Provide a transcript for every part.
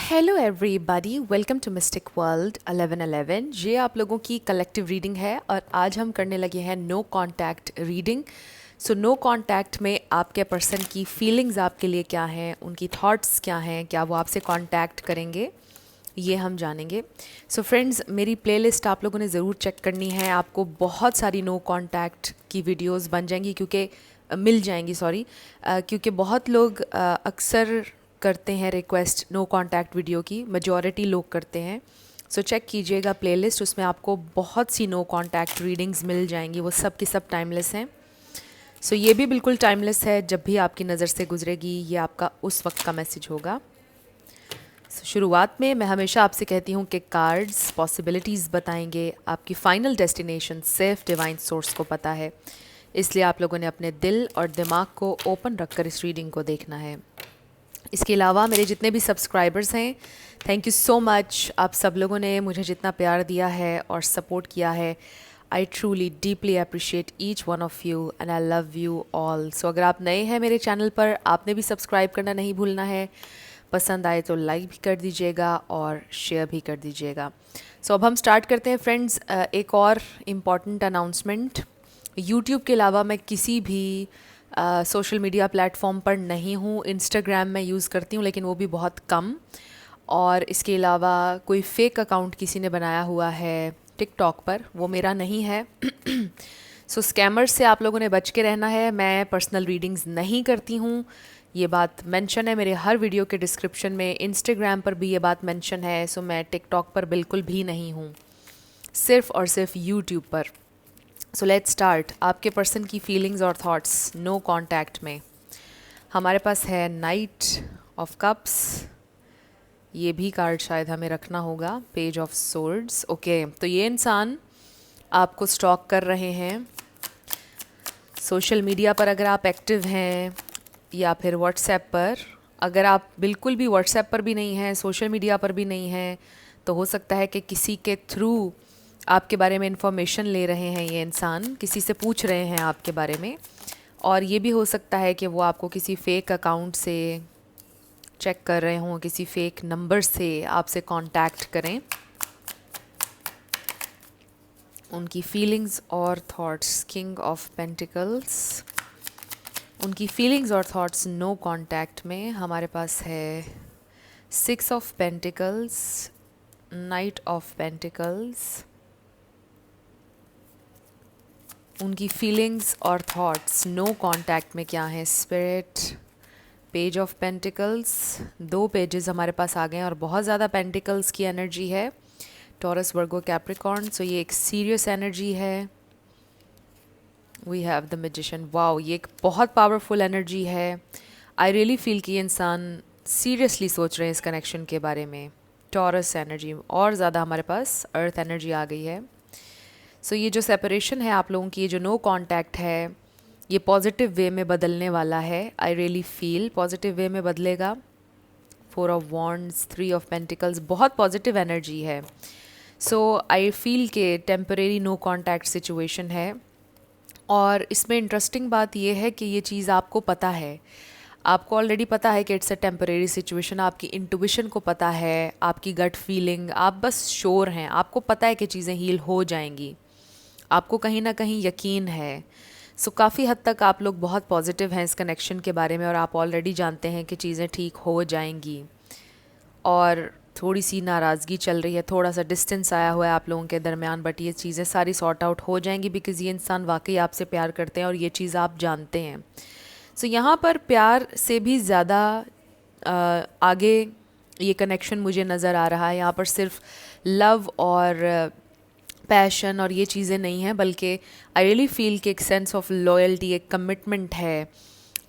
Hello everybody, welcome to mystic world 1111। ये आप लोगों की कलेक्टिव रीडिंग है और आज हम करने लगे हैं no contact reading. So no contact में आपके पर्सन की फीलिंग्स आपके लिए क्या हैं, उनकी थॉट्स क्या हैं, क्या वो आपसे कांटेक्ट करेंगे, ये हम जानेंगे। सो फ्रेंड्स, मेरी प्लेलिस्ट आप लोगों ने ज़रूर चेक करनी है। आपको बहुत सारी नो कांटेक्ट की वीडियोस बन जाएंगी मिल जाएंगी, सॉरी, क्योंकि बहुत लोग अक्सर करते हैं रिक्वेस्ट नो कांटेक्ट वीडियो की, मेजॉरिटी लोग करते हैं। सो चेक कीजिएगा प्लेलिस्ट, उसमें आपको बहुत सी नो कांटेक्ट रीडिंग्स मिल जाएंगी। वो सब की सब टाइमलेस हैं। सो ये भी बिल्कुल टाइमलेस है। जब भी आपकी नज़र से गुजरेगी ये आपका उस वक्त का मैसेज होगा। शुरुआत में मैं हमेशा आपसे कहती हूँ कि कार्ड्स पॉसिबिलिटीज़ बताएंगे, आपकी फ़ाइनल डेस्टिनेशन सिर्फ डिवाइन सोर्स को पता है। इसलिए आप लोगों ने अपने दिल और दिमाग को ओपन रखकर इस रीडिंग को देखना है। इसके अलावा मेरे जितने भी सब्सक्राइबर्स हैं, थैंक यू सो मच। आप सब लोगों ने मुझे जितना प्यार दिया है और सपोर्ट किया है, I truly deeply appreciate each one of you and I love you all. So अगर आप नए हैं मेरे चैनल पर, आपने भी सब्सक्राइब करना नहीं भूलना है। पसंद आए तो लाइक भी कर दीजिएगा और शेयर भी कर दीजिएगा। सो अब हम स्टार्ट करते हैं फ्रेंड्स। एक और इम्पॉर्टेंट अनाउंसमेंट, यूट्यूब के अलावा मैं किसी भी सोशल मीडिया प्लेटफॉर्म पर नहीं हूँ। इंस्टाग्राम मैं यूज़ करती हूँ लेकिन वो भी बहुत कम, और इसके अलावा कोई फेक अकाउंट किसी ने बनाया हुआ है टिकटॉक पर, वो मेरा नहीं है। सो स्कैमर्स से आप लोगों ने बच के रहना है। मैं पर्सनल रीडिंग्स नहीं करती हूँ, ये बात मेंशन है मेरे हर वीडियो के डिस्क्रिप्शन में। इंस्टाग्राम पर भी ये बात मेंशन है। सो मैं टिकटॉक पर बिल्कुल भी नहीं हूँ, सिर्फ और सिर्फ यूट्यूब पर। So let's start. आपके पर्सन की फीलिंग्स और थॉट्स नो कांटेक्ट में हमारे पास है नाइट ऑफ कप्स। ये भी कार्ड शायद हमें रखना होगा। Page of swords. ओके, तो ये इंसान आपको स्टॉक कर रहे हैं सोशल मीडिया पर अगर आप एक्टिव हैं, या फिर व्हाट्सएप पर। अगर आप बिल्कुल भी व्हाट्सएप पर भी नहीं हैं, सोशल मीडिया पर भी नहीं हैं, तो हो सकता है कि किसी के थ्रू आपके बारे में इंफॉर्मेशन ले रहे हैं ये इंसान, किसी से पूछ रहे हैं आपके बारे में। और ये भी हो सकता है कि वो आपको किसी फेक अकाउंट से चेक कर रहे हों, किसी फेक नंबर से आपसे कांटेक्ट करें। उनकी फीलिंग्स और थॉट्स, किंग ऑफ पेंटिकल्स। उनकी फीलिंग्स और थॉट्स नो कांटेक्ट में हमारे पास है six of pentacles, night of pentacles. उनकी फीलिंग्स और थॉट्स नो कांटेक्ट में क्या है? Spirit, page of pentacles. दो पेजेस हमारे पास आ गए हैं और बहुत ज़्यादा पेंटिकल्स की एनर्जी है। टॉरस, वर्गो, कैप्रिकॉर्न। सो ये एक सीरियस एनर्जी है। We have the magician. Wow, ये एक बहुत पावरफुल एनर्जी है। आई रियली फील कि ये इंसान सीरियसली सोच रहे हैं इस कनेक्शन के बारे में। टॉरस एनर्जी और ज़्यादा हमारे पास अर्थ एनर्जी आ गई है। सो ये जो सेपरेशन है आप लोगों की, ये जो नो कांटेक्ट है, ये पॉजिटिव वे में बदलने वाला है। I really feel positive way में बदलेगा। Four of wands, three of pentacles, बहुत पॉजिटिव एनर्जी है। सो आई फील के टेम्परेरी नो कांटेक्ट सिचुएशन है। और इसमें इंटरेस्टिंग बात यह है कि ये चीज़ आपको पता है, आपको ऑलरेडी पता है कि इट्स अ टेम्परेरी सिचुएशन। आपकी इंट्यूशन को पता है, आपकी गट फीलिंग, आप बस श्योर हैं, आपको पता है कि चीज़ें हील हो जाएंगी, आपको कहीं ना कहीं यकीन है। सो काफ़ी हद तक आप लोग बहुत पॉजिटिव हैं इस कनेक्शन के बारे में, और आप ऑलरेडी जानते हैं कि चीज़ें ठीक हो जाएंगी। और थोड़ी सी नाराज़गी चल रही है, थोड़ा सा डिस्टेंस आया हुआ है आप लोगों के दरमियान, बट ये चीज़ें सारी सॉर्ट आउट हो जाएंगी बिकॉज़ ये इंसान वाकई आपसे प्यार करते हैं और ये चीज़ आप जानते हैं। सो यहाँ पर प्यार से भी ज़्यादा आगे ये कनेक्शन मुझे नज़र आ रहा है। यहाँ पर सिर्फ लव और पैशन और ये चीज़ें नहीं हैं, बल्कि आई रियली फील कि एक सेंस ऑफ लॉयल्टी, एक कमिटमेंट है।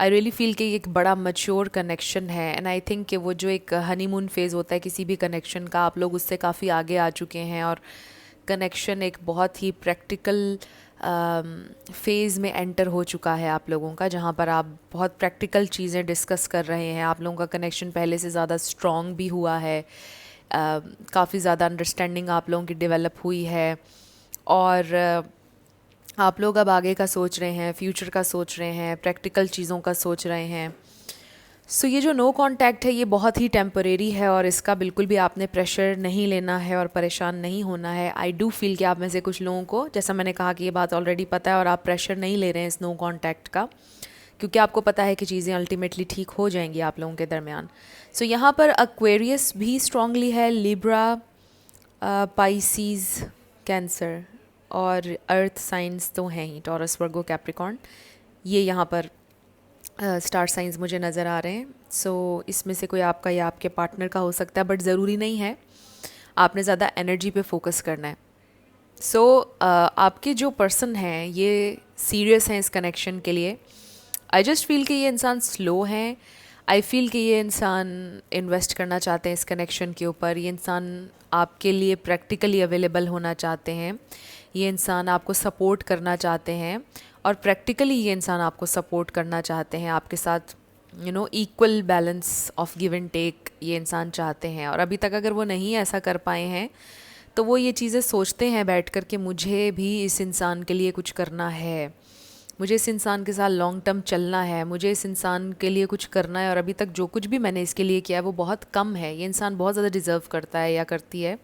आई रियली फील कि एक बड़ा मैच्योर कनेक्शन है। एंड आई थिंक कि वो जो एक हनीमून फेज़ होता है किसी भी कनेक्शन का, आप लोग उससे काफ़ी आगे आ चुके हैं और कनेक्शन एक बहुत ही प्रैक्टिकल फेज़ में एंटर हो चुका है आप लोगों का, जहाँ पर आप बहुत प्रैक्टिकल चीज़ें डिस्कस कर रहे हैं। आप लोगों का कनेक्शन पहले से ज़्यादा स्ट्रॉन्ग भी हुआ है। काफ़ी ज़्यादा अंडरस्टैंडिंग आप लोगों की डेवलप हुई है। और आप लोग अब आगे का सोच रहे हैं, फ्यूचर का सोच रहे हैं, प्रैक्टिकल चीज़ों का सोच रहे हैं। सो ये जो नो कांटेक्ट है ये बहुत ही टेम्परेरी है और इसका बिल्कुल भी आपने प्रेशर नहीं लेना है और परेशान नहीं होना है। आई डू फील कि आप में से कुछ लोगों को, जैसा मैंने कहा, कि ये बात ऑलरेडी पता है और आप प्रेशर नहीं ले रहे हैं इस नो कांटेक्ट का, क्योंकि आपको पता है कि चीज़ें अल्टीमेटली ठीक हो जाएंगी आप लोगों के दरमियान। सो यहाँ पर एक्वेरियस भी स्ट्रांगली है, लिब्रा, पाइसीज, कैंसर और अर्थ साइंस तो हैं ही, टॉरस, वर्गो, कैप्रिकॉर्न, ये यहाँ पर स्टार साइंस मुझे नज़र आ रहे हैं। सो इसमें से कोई आपका या आपके पार्टनर का हो सकता है, बट ज़रूरी नहीं है, आपने ज़्यादा एनर्जी पे फोकस करना है। सो आपके जो पर्सन हैं ये सीरियस हैं इस कनेक्शन के लिए। आई जस्ट फील कि ये इंसान स्लो हैं। आई फील कि ये इंसान इन्वेस्ट करना चाहते हैं इस कनेक्शन के ऊपर। ये इंसान आपके लिए प्रैक्टिकली अवेलेबल होना चाहते हैं। ये इंसान आपको सपोर्ट करना चाहते हैं और प्रैक्टिकली ये इंसान आपको सपोर्ट करना चाहते हैं, आपके साथ equal balance of give and take ये इंसान चाहते हैं। और अभी तक अगर वो नहीं ऐसा कर पाए हैं तो वो ये चीज़ें सोचते हैं बैठ कर के मुझे भी इस इंसान के लिए कुछ करना है, मुझे इस इंसान के साथ लॉन्ग टर्म चलना है, मुझे इस इंसान के लिए कुछ करना है और अभी तक जो कुछ भी मैंने इसके लिए किया है वो बहुत कम है, ये इंसान बहुत ज़्यादा डिज़र्व करता है या करती है।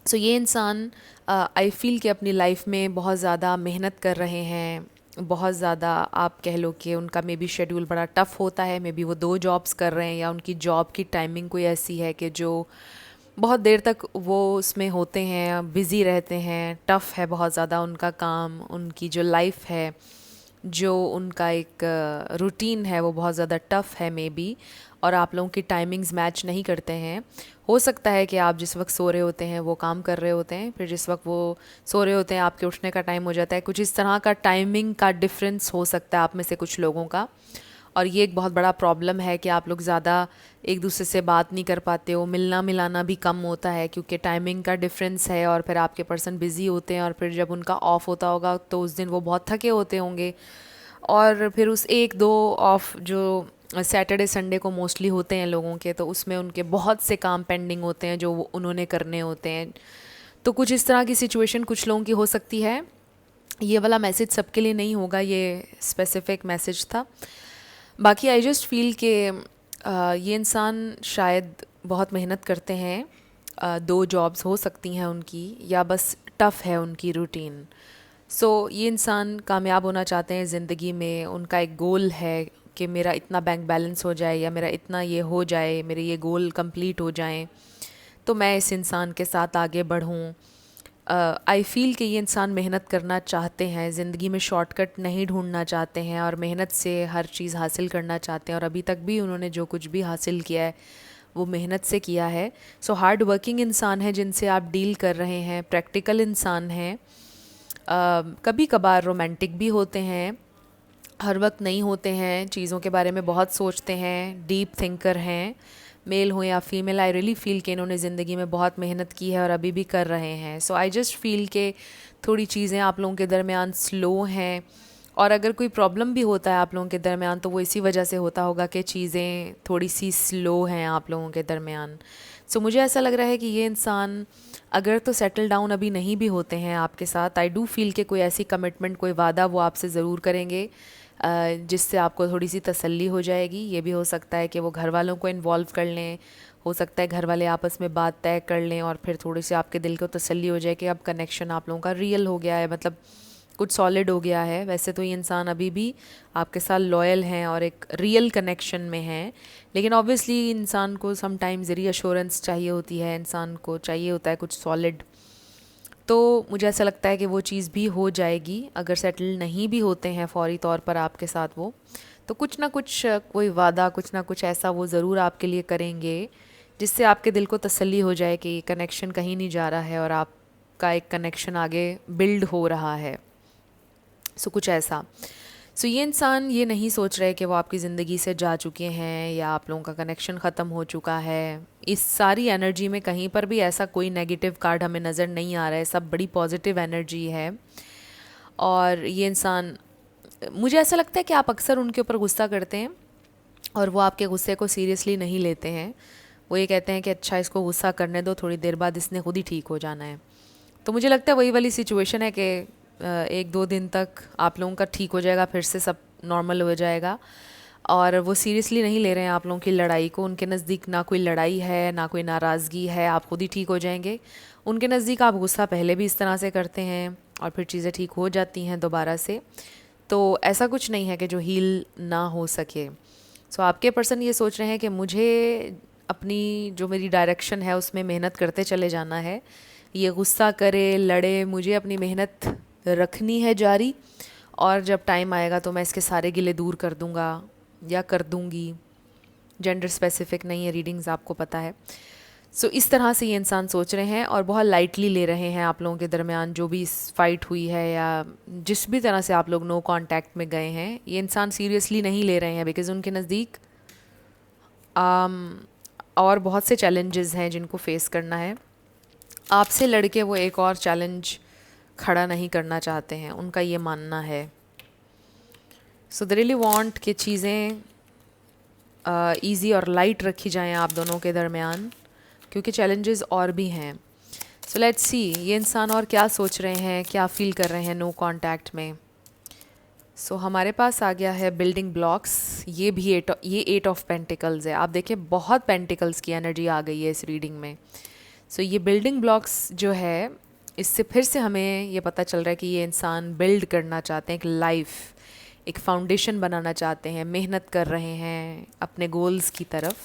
सो ये इंसान आई फील कि अपनी लाइफ में बहुत ज़्यादा मेहनत कर रहे हैं, बहुत ज़्यादा, आप कह लो कि उनका मे बी शेड्यूल बड़ा टफ़ होता है, मे बी वो 2 जॉब्स कर रहे हैं या उनकी जॉब की टाइमिंग कोई ऐसी है कि जो बहुत देर तक वो उसमें होते हैं, बिज़ी रहते हैं, टफ़ है बहुत ज़्यादा उनका काम, उनकी जो लाइफ है, जो उनका एक रूटीन है वो बहुत ज़्यादा टफ़ है मे बी, और आप लोगों की टाइमिंग्स मैच नहीं करते हैं। हो सकता है कि आप जिस वक्त सो रहे होते हैं वो काम कर रहे होते हैं, फिर जिस वक्त वो सो रहे होते हैं आपके उठने का टाइम हो जाता है, कुछ इस तरह का टाइमिंग का डिफरेंस हो सकता है आप में से कुछ लोगों का। और ये एक बहुत बड़ा प्रॉब्लम है कि आप लोग ज़्यादा एक दूसरे से बात नहीं कर पाते हो, मिलना मिलाना भी कम होता है क्योंकि टाइमिंग का डिफरेंस है। और फिर आपके पर्सन बिज़ी होते हैं और फिर जब उनका ऑफ़ होता होगा तो उस दिन वो बहुत थके होते होंगे, और फिर उस 1-2 ऑफ जो सैटरडे संडे को मोस्टली होते हैं लोगों के, तो उसमें उनके बहुत से काम पेंडिंग होते हैं जो उन्होंने करने होते हैं। तो कुछ इस तरह की सिचुएशन कुछ लोगों की हो सकती है। ये वाला मैसेज सबके लिए नहीं होगा, ये स्पेसिफिक मैसेज था। बाकी आई जस्ट फील कि ये इंसान शायद बहुत मेहनत करते हैं, 2 जॉब्स हो सकती हैं उनकी, या बस टफ़ है उनकी रूटीन। सो ये इंसान कामयाब होना चाहते हैं ज़िंदगी में, उनका एक गोल है कि मेरा इतना बैंक बैलेंस हो जाए या मेरा इतना ये हो जाए, मेरे ये गोल कंप्लीट हो जाएं तो मैं इस इंसान के साथ आगे बढ़ूं। आई फील कि ये इंसान मेहनत करना चाहते हैं, ज़िंदगी में शॉर्टकट नहीं ढूंढना चाहते हैं और मेहनत से हर चीज़ हासिल करना चाहते हैं। और अभी तक भी उन्होंने जो कुछ भी हासिल किया है वो मेहनत से किया है। सो हार्ड वर्किंग इंसान है जिनसे आप डील कर रहे हैं, प्रैक्टिकल इंसान हैं, कभी कभार रोमांटिक भी होते हैं, हर वक्त नहीं होते हैं, चीज़ों के बारे में बहुत सोचते हैं, डीप थिंकर हैं, मेल हो या फीमेल। आई रियली फील कि इन्होंने ज़िंदगी में बहुत मेहनत की है और अभी भी कर रहे हैं। सो आई जस्ट फील कि थोड़ी चीज़ें आप लोगों के दरमियान स्लो हैं, और अगर कोई प्रॉब्लम भी होता है आप लोगों के दरमियान तो वो इसी वजह से होता होगा कि चीज़ें थोड़ी सी स्लो हैं आप लोगों के दरमियान। सो मुझे ऐसा लग रहा है कि ये इंसान अगर तो सेटल डाउन अभी नहीं भी होते हैं आपके साथ, आई डू फील कि कोई ऐसी कमिटमेंट, कोई वादा वो आपसे ज़रूर करेंगे जिससे आपको थोड़ी सी तसल्ली हो जाएगी। ये भी हो सकता है कि वो घर वालों को इन्वॉल्व कर लें, हो सकता है घर वाले आपस में बात तय कर लें और फिर थोड़ी सी आपके दिल को तसल्ली हो जाए कि अब कनेक्शन आप लोगों का रियल हो गया है, मतलब कुछ सॉलिड हो गया है। वैसे तो ये इंसान अभी भी आपके साथ लॉयल हैं और एक रियल कनेक्शन में हैं, लेकिन ऑब्वियसली इंसान को समटाइम्स रीअश्योरेंस चाहिए होती है, इंसान को चाहिए होता है कुछ सॉलिड। तो मुझे ऐसा लगता है कि वो चीज़ भी हो जाएगी अगर सेटल नहीं भी होते हैं फौरी तौर पर आपके साथ वो, तो कुछ ना कुछ कोई वादा, कुछ ना कुछ ऐसा वो ज़रूर आपके लिए करेंगे जिससे आपके दिल को तसल्ली हो जाए कि कनेक्शन कहीं नहीं जा रहा है और आपका एक कनेक्शन आगे बिल्ड हो रहा है। सो कुछ ऐसा। सो ये इंसान ये नहीं सोच रहे कि वो आपकी ज़िंदगी से जा चुके हैं या आप लोगों का कनेक्शन ख़त्म हो चुका है। इस सारी एनर्जी में कहीं पर भी ऐसा कोई नेगेटिव कार्ड हमें नज़र नहीं आ रहा है, सब बड़ी पॉजिटिव एनर्जी है। और ये इंसान, मुझे ऐसा लगता है कि आप अक्सर उनके ऊपर गुस्सा करते हैं और वो आपके गुस्से को सीरियसली नहीं लेते हैं। वो ये कहते हैं कि अच्छा इसको गुस्सा करने दो, थोड़ी देर बाद इसने खुद ही ठीक हो जाना है। तो मुझे लगता है वही वाली सिचुएशन है कि 1-2 दिन तक आप लोगों का ठीक हो जाएगा, फिर से सब नॉर्मल हो जाएगा। और वो सीरियसली नहीं ले रहे हैं आप लोगों की लड़ाई को। उनके नज़दीक ना कोई लड़ाई है, ना कोई नाराज़गी है, आप खुद ही ठीक हो जाएंगे। उनके नज़दीक आप गुस्सा पहले भी इस तरह से करते हैं और फिर चीज़ें ठीक हो जाती हैं दोबारा से। तो ऐसा कुछ नहीं है कि जो हील ना हो सके। सो आपके पर्सन ये सोच रहे हैं कि मुझे अपनी जो मेरी डायरेक्शन है उसमें मेहनत करते चले जाना है। ये गुस्सा करे, लड़े, मुझे अपनी मेहनत रखनी है जारी, और जब टाइम आएगा तो मैं इसके सारे गिले दूर कर दूंगा या कर दूंगी। जेंडर स्पेसिफिक नहीं है रीडिंग्स, आपको पता है। सो इस तरह से ये इंसान सोच रहे हैं और बहुत लाइटली ले रहे हैं आप लोगों के दरमियान जो भी फाइट हुई है या जिस भी तरह से आप लोग नो कांटेक्ट में गए हैं। ये इंसान सीरियसली नहीं ले रहे हैं बिकॉज़ उनके नज़दीक और बहुत से चैलेंजेस हैं जिनको फेस करना है। आपसे लड़के वो एक और चैलेंज खड़ा नहीं करना चाहते हैं, उनका ये मानना है। सो दे रियली वांट कि चीज़ें ईज़ी और लाइट रखी जाएं आप दोनों के दरमियान, क्योंकि चैलेंजेस और भी हैं। सो लेट्स सी ये इंसान और क्या सोच रहे हैं, क्या फील कर रहे हैं नो कांटेक्ट में। सो हमारे पास आ गया है बिल्डिंग ब्लॉक्स। ये भी ये 8 ऑफ पेंटिकल्स है। आप देखिए बहुत पेंटिकल्स की एनर्जी आ गई है इस रीडिंग में। सो ये बिल्डिंग ब्लॉक्स जो है, इससे फिर से हमें ये पता चल रहा है कि ये इंसान बिल्ड करना चाहते हैं एक लाइफ, एक फाउंडेशन बनाना चाहते हैं, मेहनत कर रहे हैं अपने गोल्स की तरफ।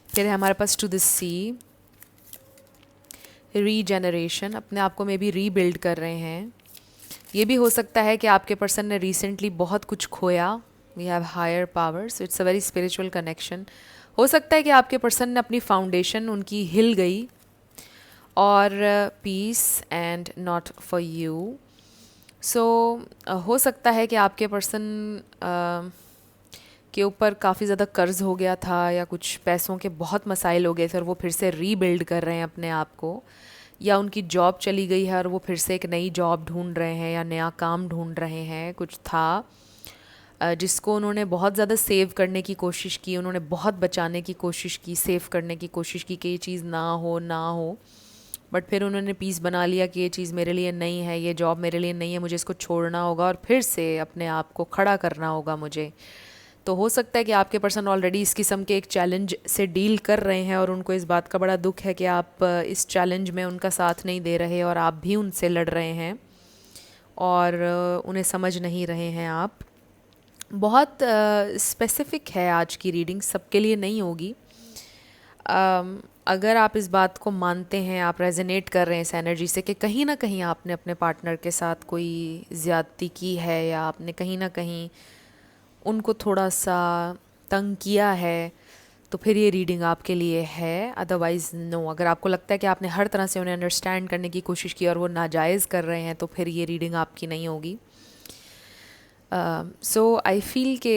फिर है हमारे पास टू द सी, रीजेनरेशन, अपने आप को मे बी रीबिल्ड कर रहे हैं। ये भी हो सकता है कि आपके पर्सन ने रिसेंटली बहुत कुछ खोया। We have higher powers, it's a very spiritual connection. हो सकता है कि आपके पर्सन ने अपनी फाउंडेशन उनकी हिल गई, और peace and not for you. So हो सकता है कि आपके पर्सन के ऊपर काफ़ी ज़्यादा कर्ज़ हो गया था या कुछ पैसों के बहुत मसाइल हो गए थे और वो फिर से रीबिल्ड कर रहे हैं अपने आप को, या उनकी जॉब चली गई है और वो फिर से एक नई जॉब ढूंढ रहे हैं या नया काम ढूंढ रहे हैं। कुछ था जिसको उन्होंने बहुत ज़्यादा सेव करने की कोशिश की, उन्होंने बहुत बचाने की कोशिश की, सेव करने की कोशिश की कि ये चीज़ ना हो, बट फिर उन्होंने पीस बना लिया कि ये चीज़ मेरे लिए नहीं है, ये जॉब मेरे लिए नहीं है, मुझे इसको छोड़ना होगा और फिर से अपने आप को खड़ा करना होगा मुझे। तो हो सकता है कि आपके पर्सन ऑलरेडी इस किस्म के एक चैलेंज से डील कर रहे हैं और उनको इस बात का बड़ा दुख है कि आप इस चैलेंज में उनका साथ नहीं दे रहे और आप भी उनसे लड़ रहे हैं और उन्हें समझ नहीं रहे हैं आप। बहुत स्पेसिफिक है आज की रीडिंग, सबके लिए नहीं होगी। अगर आप इस बात को मानते हैं, आप रेजोनेट कर रहे हैं इस एनर्जी से कि कहीं ना कहीं आपने अपने पार्टनर के साथ कोई ज़्यादती की है या आपने कहीं ना कहीं उनको थोड़ा सा तंग किया है, तो फिर ये रीडिंग आपके लिए है। Otherwise no. अगर आपको लगता है कि आपने हर तरह से उन्हें अंडरस्टैंड करने की कोशिश की और वो नाजायज़ कर रहे हैं, तो फिर ये रीडिंग आपकी नहीं होगी। सो आई फील कि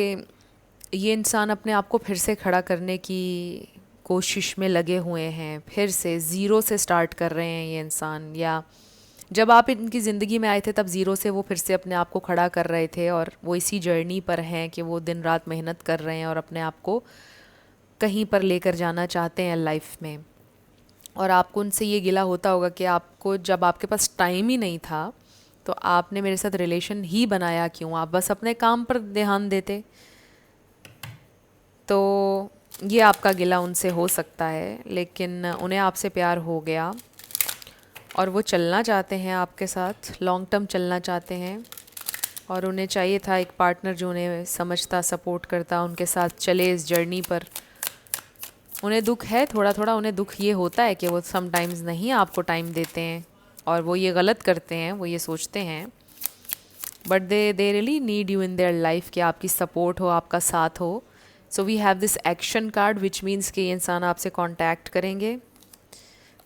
ये इंसान अपने आप को फिर से खड़ा करने की कोशिश में लगे हुए हैं, फिर से ज़ीरो से स्टार्ट कर रहे हैं ये इंसान। या जब आप इनकी ज़िंदगी में आए थे तब ज़ीरो से वो फिर से अपने आप को खड़ा कर रहे थे और वो इसी जर्नी पर हैं कि वो दिन रात मेहनत कर रहे हैं और अपने आप को कहीं पर लेकर जाना चाहते हैं लाइफ में। और आपको उनसे ये गिला होता होगा कि आपको जब आपके पास टाइम ही नहीं था तो आपने मेरे साथ रिलेशन ही बनाया क्यों, आप बस अपने काम पर ध्यान देते। तो ये आपका गिला उनसे हो सकता है, लेकिन उन्हें आपसे प्यार हो गया और वो चलना चाहते हैं आपके साथ, लॉन्ग टर्म चलना चाहते हैं। और उन्हें चाहिए था एक पार्टनर जो उन्हें समझता, सपोर्ट करता, उनके साथ चले इस जर्नी पर। उन्हें दुख है, थोड़ा थोड़ा उन्हें दुख ये होता है कि वो समटाइम्स नहीं आपको टाइम देते हैं और वो ये गलत करते हैं, वो ये सोचते हैं। But they really need you in their life, कि आपकी सपोर्ट हो, आपका साथ हो। So we have this action card which means कि ये इंसान आपसे कांटेक्ट करेंगे।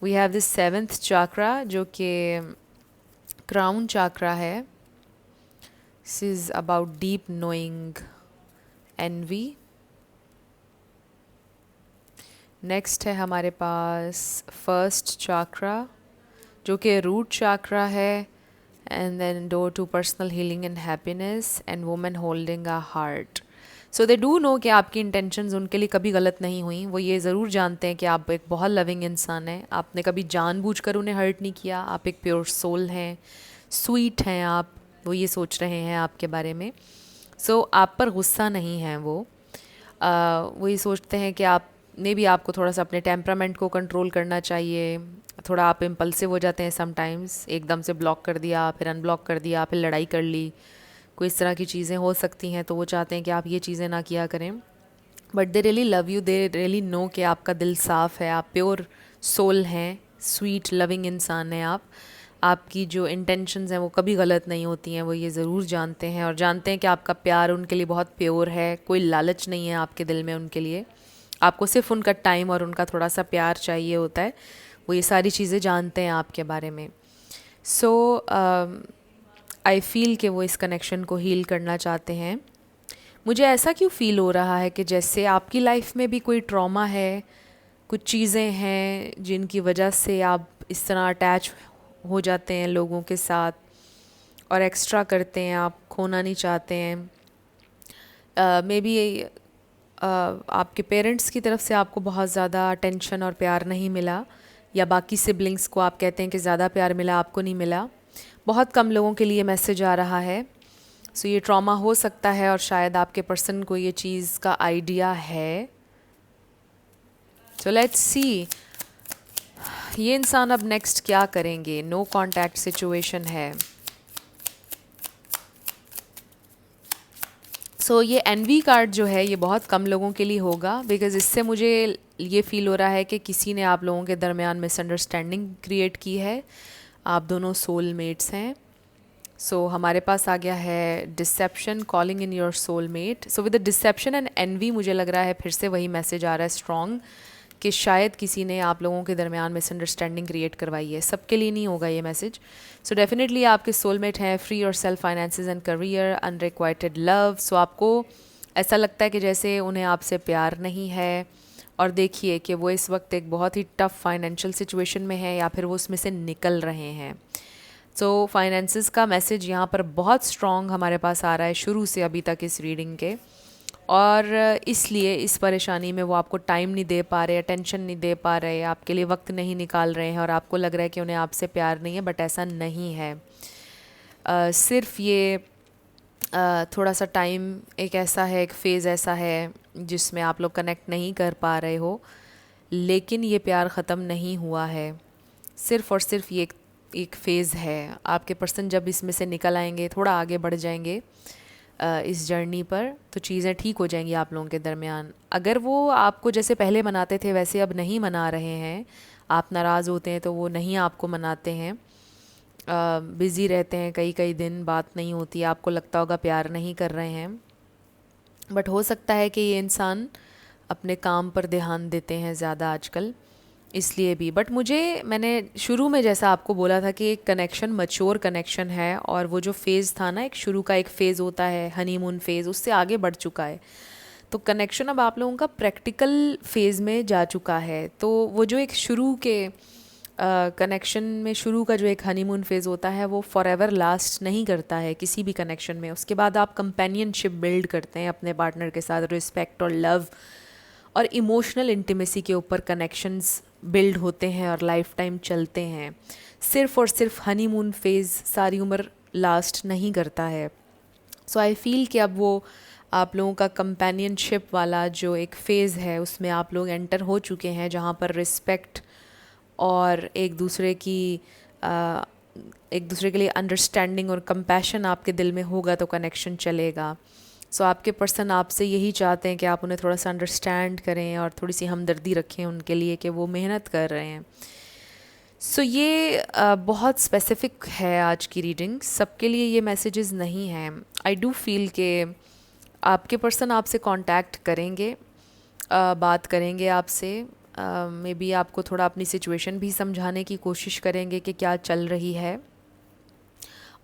We have this 7th chakra जो कि क्राउन चाक्रा है। This is about deep knowing envy. Next है हमारे पास 1st चाक्रा जो कि रूट चाक्रा है, and then door to personal healing and happiness and women holding a heart. So they do know कि आपकी इंटेंशंस उनके लिए कभी गलत नहीं हुई। वो ये ज़रूर जानते हैं कि आप एक बहुत लविंग इंसान हैं, आपने कभी जानबूझकर उन्हें हर्ट नहीं किया, आप एक प्योर सोल हैं, स्वीट हैं आप, वो ये सोच रहे हैं आपके बारे में। सो आप पर गुस्सा नहीं है वो। वो ये सोचते हैं कि आप ने भी आपको थोड़ा सा अपने टेम्परामेंट को कंट्रोल करना चाहिए। थोड़ा आप इम्पल्सिव हो जाते हैं समटाइम्स, एकदम से ब्लॉक कर दिया, फिर अनब्लॉक कर दिया, फिर लड़ाई कर ली, कोई इस तरह की चीज़ें हो सकती हैं। तो वो चाहते हैं कि आप ये चीज़ें ना किया करें। But they really love you, they really know कि आपका दिल साफ़ है, आप प्योर सोल हैं, स्वीट लविंग इंसान हैं आप। आपकी जो इंटेंशंस हैं वो कभी गलत नहीं होती हैं, वो ये ज़रूर जानते हैं, और जानते हैं कि आपका प्यार उनके लिए बहुत प्योर है, कोई लालच नहीं है आपके दिल में उनके लिए। आपको सिर्फ उनका टाइम और उनका थोड़ा सा प्यार चाहिए होता है। वो ये सारी चीज़ें जानते हैं आपके बारे में। सो आई फील कि वो इस कनेक्शन को हील करना चाहते हैं। मुझे ऐसा क्यों फ़ील हो रहा है कि जैसे आपकी लाइफ में भी कोई ट्रॉमा है, कुछ चीज़ें हैं जिनकी वजह से आप इस तरह अटैच हो जाते हैं लोगों के साथ और एक्स्ट्रा करते हैं, आप खोना नहीं चाहते हैं। मे बी आपके पेरेंट्स की तरफ से आपको बहुत ज़्यादा अटेंशन और प्यार नहीं मिला, या बाकी सिबलिंग्स को आप कहते हैं कि ज़्यादा प्यार मिला, आपको नहीं मिला। बहुत कम लोगों के लिए मैसेज आ रहा है। सो ये ट्रॉमा हो सकता है, और शायद आपके पर्सन को ये चीज़ का आइडिया है। सो लेट्स सी ये इंसान अब नेक्स्ट क्या करेंगे। नो कांटेक्ट सिचुएशन है। सो ये एनवी कार्ड जो है ये बहुत कम लोगों के लिए होगा, बिकॉज़ इससे मुझे ये फ़ील हो रहा है कि किसी ने आप लोगों के दरमियान मिसअंडरस्टैंडिंग क्रिएट की है। आप दोनों सोलमेट्स हैं। सो हमारे पास आ गया है deception, calling in your soulmate. So with the deception and envy मुझे लग रहा है फिर से वही मैसेज आ रहा है स्ट्रॉन्ग, कि शायद किसी ने आप लोगों के दरमियान मिसअंडरस्टैंडिंग क्रिएट करवाई है। सबके लिए नहीं होगा ये मैसेज। सो डेफिनेटली आपके सोलमेट हैं। फ्री और self finances and career, unrequited love. So आपको ऐसा लगता है कि जैसे उन्हें आपसे प्यार नहीं है, और देखिए कि वो इस वक्त एक बहुत ही टफ़ फाइनेंशियल सिचुएशन में है, या फिर वो उसमें से निकल रहे हैं। सो फाइनेंसेस का मैसेज यहाँ पर बहुत स्ट्रॉन्ग हमारे पास आ रहा है शुरू से अभी तक इस रीडिंग के, और इसलिए इस परेशानी में वो आपको टाइम नहीं दे पा रहे, अटेंशन नहीं दे पा रहे, आपके लिए वक्त नहीं निकाल रहे हैं, और आपको लग रहा है कि उन्हें आपसे प्यार नहीं है, बट ऐसा नहीं है। सिर्फ ये थोड़ा सा टाइम एक ऐसा है, एक फ़ेज़ ऐसा है जिसमें आप लोग कनेक्ट नहीं कर पा रहे हो, लेकिन ये प्यार ख़त्म नहीं हुआ है। सिर्फ़ और सिर्फ ये एक फ़ेज़ है। आपके पर्सन जब इसमें से निकल आएंगे, थोड़ा आगे बढ़ जाएंगे इस जर्नी पर, तो चीज़ें ठीक हो जाएंगी आप लोगों के दरमियान। अगर वो आपको जैसे पहले मनाते थे वैसे अब नहीं मना रहे हैं, आप नाराज़ होते हैं तो वो नहीं आपको मनाते हैं, बिज़ी रहते हैं, कई कई दिन बात नहीं होती, आपको लगता होगा प्यार नहीं कर रहे हैं, बट हो सकता है कि ये इंसान अपने काम पर ध्यान देते हैं ज़्यादा आजकल, इसलिए भी। बट मैंने शुरू में जैसा आपको बोला था कि एक कनेक्शन मैच्योर कनेक्शन है, और वो जो फेज़ था ना, एक शुरू का एक फ़ेज़ होता है हनीमून फेज़, उससे आगे बढ़ चुका है। तो कनेक्शन अब आप लोगों का प्रैक्टिकल फेज़ में जा चुका है। तो वो जो एक शुरू के कनेक्शन में शुरू का जो एक हनीमून फेज़ होता है वो फॉरएवर लास्ट नहीं करता है किसी भी कनेक्शन में। उसके बाद आप कंपेनियनशिप बिल्ड करते हैं अपने पार्टनर के साथ, रिस्पेक्ट और लव और इमोशनल इंटीमेसी के ऊपर कनेक्शंस बिल्ड होते हैं और लाइफ टाइम चलते हैं। सिर्फ़ और सिर्फ हनीमून फेज़ सारी उम्र लास्ट नहीं करता है। सो आई फील कि अब वो आप लोगों का कंपेनियनशिप वाला जो एक फ़ेज़ है उसमें आप लोग एंटर हो चुके हैं, जहाँ पर रिस्पेक्ट और एक दूसरे के लिए अंडरस्टैंडिंग और कंपैशन आपके दिल में होगा तो कनेक्शन चलेगा। सो आपके पर्सन आपसे यही चाहते हैं कि आप उन्हें थोड़ा सा अंडरस्टैंड करें और थोड़ी सी हमदर्दी रखें उनके लिए कि वो मेहनत कर रहे हैं। सो ये बहुत स्पेसिफ़िक है आज की रीडिंग, सबके लिए ये मैसेजेस नहीं हैं। आई डू फील कि आपके पर्सन आपसे कांटेक्ट करेंगे, बात करेंगे आपसे, मे बी आपको थोड़ा अपनी सिचुएशन भी समझाने की कोशिश करेंगे कि क्या चल रही है,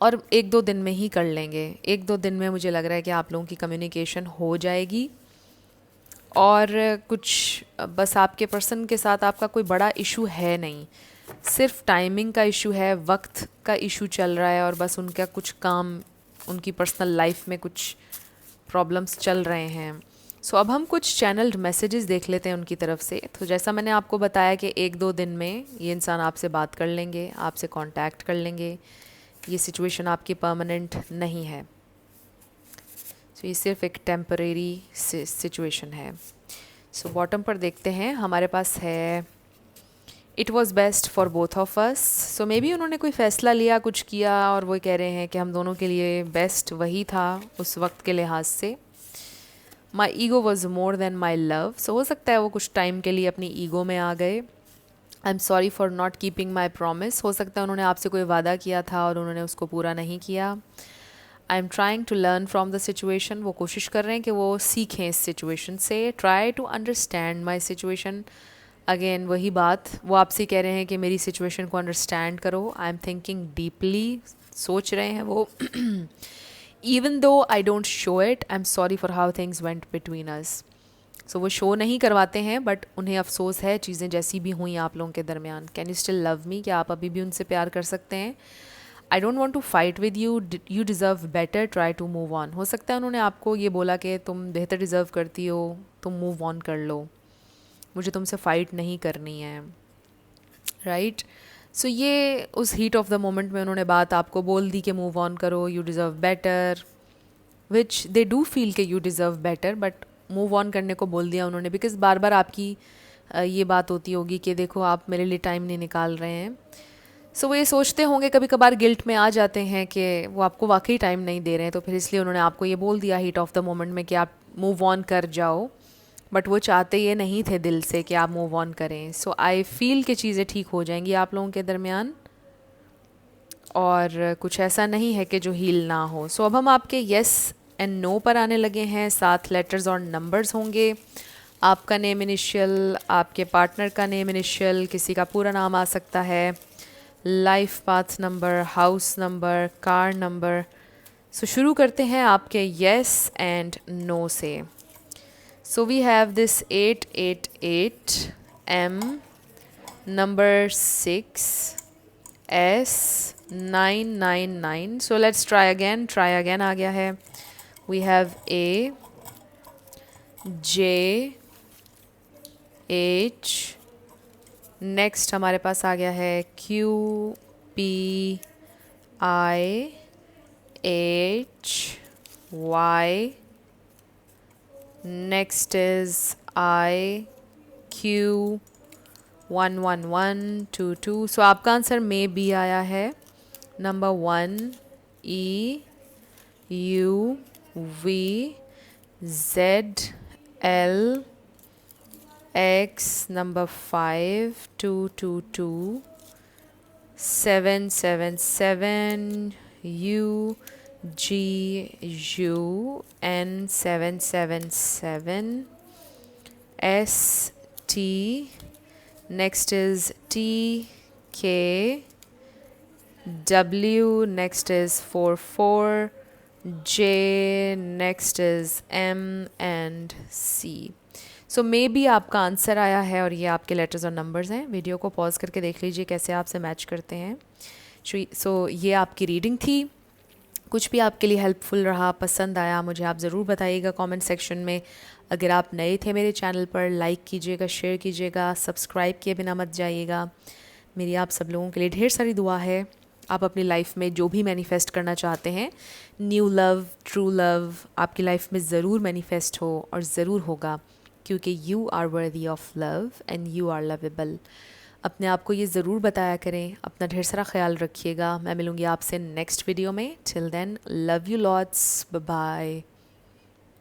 और एक दो दिन में ही कर लेंगे। एक दो दिन में मुझे लग रहा है कि आप लोगों की कम्युनिकेशन हो जाएगी। और कुछ बस आपके पर्सन के साथ आपका कोई बड़ा इशू है नहीं, सिर्फ टाइमिंग का इशू है, वक्त का इशू चल रहा है, और बस उनका कुछ काम, उनकी पर्सनल लाइफ में कुछ प्रॉब्लम्स चल रहे हैं। सो अब हम कुछ चैनल्ड मैसेजेस देख लेते हैं उनकी तरफ से। तो जैसा मैंने आपको बताया कि एक दो दिन में ये इंसान आपसे बात कर लेंगे, आपसे कांटेक्ट कर लेंगे, ये सिचुएशन आपकी परमानेंट नहीं है। सो ये सिर्फ एक टेम्परेरी सिचुएशन है। सो बॉटम पर देखते हैं, हमारे पास है it was best for both of us. So may be उन्होंने कोई फ़ैसला लिया, कुछ किया, और वो कह रहे हैं कि हम दोनों के लिए बेस्ट वही था उस वक्त के लिहाज से। My ego was more than my love. So हो सकता है वो कुछ टाइम के लिए अपनी ईगो में आ गए। आई am sorry for not keeping my promise. हो सकता है उन्होंने आपसे कोई वादा किया था और उन्होंने उसको पूरा नहीं किया। I am trying to learn from the situation. वो कोशिश कर रहे हैं कि वो सीखें इस सिचुएशन से। Try to understand my situation. Again वही बात, वो आपसे कह रहे हैं कि मेरी सिचुएशन को अंडरस्टैंड करो। आई एम थिंकिंग डीपली, सोच रहे हैं वो। Even though I don't show it, I am sorry for how things went between us. So वो शो नहीं करवाते हैं, बट उन्हें अफसोस है चीज़ें जैसी भी हुई आप लोगों के दरमियान। Can you still love me? क्या आप अभी भी उनसे प्यार कर सकते हैं? I don't want to fight with you, you deserve better, try to move on. हो सकता है उन्होंने आपको ये बोला कि तुम बेहतर डिज़र्व करती हो, तुम मूव ऑन कर लो, मुझे तुमसे फ़ाइट नहीं करनी है, राइट? सो ये उस हीट ऑफ द मोमेंट में उन्होंने बात आपको बोल दी कि मूव ऑन करो, you deserve better, which they do feel कि you deserve better, but move on करने को बोल दिया उन्होंने बिकॉज बार बार आपकी ये बात होती होगी कि देखो आप मेरे लिए टाइम नहीं निकाल रहे हैं। सो वो ये सोचते होंगे, कभी कभार गिल्ट में आ जाते हैं कि वो आपको वाकई टाइम नहीं दे रहे हैं, तो फिर इसलिए उन्होंने आपको ये बोल दिया हीट ऑफ द मोमेंट में कि आप मूव ऑन कर जाओ, बट वो चाहते ये नहीं थे दिल से कि आप मूव ऑन करें। सो आई फील कि चीज़ें ठीक हो जाएंगी आप लोगों के दरमियान, और कुछ ऐसा नहीं है कि जो हील ना हो। सो अब हम आपके येस एंड नो पर आने लगे हैं। 7 लेटर्स और नंबर्स होंगे। आपका नेम इनिशियल, आपके पार्टनर का नेम इनिशियल, किसी का पूरा नाम आ सकता है, life path number, house number, car number. So शुरू करते हैं आपके येस एंड नो से। So we have this 888 M, number 6 S 999. So let's try again. Try again आ गया है. We have A J H. Next हमारे पास आ गया है Q P I H Y. Next is I Q 11122. सो आपका answer may be आया है। Number 1 E U V Z L X, number 5 222 777 U G U N 777 S T. Next is T K W. Next is 44 J. Next is M and C. So may be आपका answer आया है और ये आपके letters और numbers हैं। Video को pause करके देख लीजिए कैसे आपसे मैच करते हैं। सो ये आपकी रीडिंग थी। कुछ भी आपके लिए हेल्पफुल रहा, पसंद आया, मुझे आप ज़रूर बताइएगा कमेंट सेक्शन में। अगर आप नए थे मेरे चैनल पर, लाइक कीजिएगा, शेयर कीजिएगा, सब्सक्राइब किए बिना मत जाइएगा। मेरी आप सब लोगों के लिए ढेर सारी दुआ है। आप अपनी लाइफ में जो भी मैनिफेस्ट करना चाहते हैं, न्यू लव, ट्रू लव, आपकी लाइफ में ज़रूर मैनिफेस्ट हो और ज़रूर होगा, क्योंकि you are worthy of love and you are lovable. अपने आप को ये ज़रूर बताया करें। अपना ढेर सारा ख्याल रखिएगा। मैं मिलूँगी आपसे नेक्स्ट वीडियो में। Till then, love you lots, bye bye.